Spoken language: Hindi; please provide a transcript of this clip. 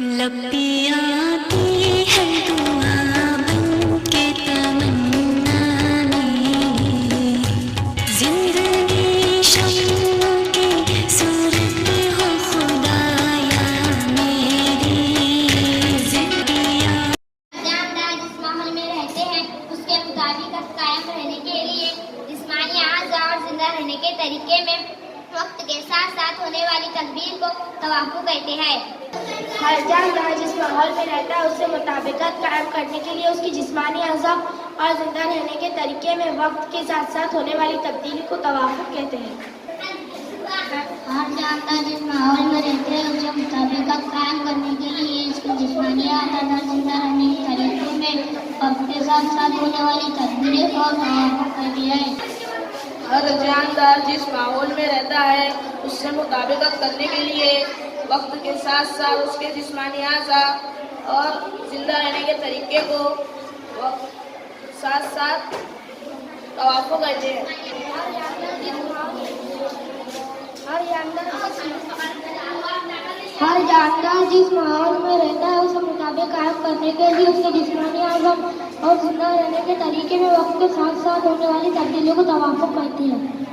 लपटियाँ आती है दुआ बन के तमन्ना में, जिंदगी शम्मों की सूरत हो खुदाया मेरी जिंदगियाँ। जानदार जिस माहौल में रहते हैं उसके मुताबिक कायम रहने के लिए जिस्मानी आज़ा और जिंदा रहने के तरीके में वक्त के साथ साथ होने वाली तब्दील को तवाफ़ुक़ कहते हैं। हर जानदार जिस माहौल में रहता है उससे मुताबिकत कायम करने के लिए उसकी जिस्मानी अज़ा और जिंदा रहने के तरीके में वक्त के साथ साथ होने वाली तब्दीली को तवाफ़ुक़ कहते हैं। हर जानदार जिस माहौल में रहते हैं उससे मुताबिकत कायम करने के लिए उसकी जिस्मानी अज़ा और जिंदा रहने के तरीकों में वक्त के साथ साथ होने वाली तब्दीली को तवाफ़ुक़ कहते हैं। हर जानदार जिस माहौल में रहता है उससे मुताबिकत करने के लिए वक्त के साथ साथ उसके जिस्मानी आज़ा और जिंदा रहने के तरीके को साथ साथ तवाफ़ुक़ कहते हैं। हर जानदार जिस माहौल में रहता है उसे मुताबिक कायम करने के लिए उसके जिस्मानी आज़म और जिंदा रहने के तरीके में वक्त के साथ साथ होने वाली तब्दीलियों को तवाफ़ुक़ कहती है।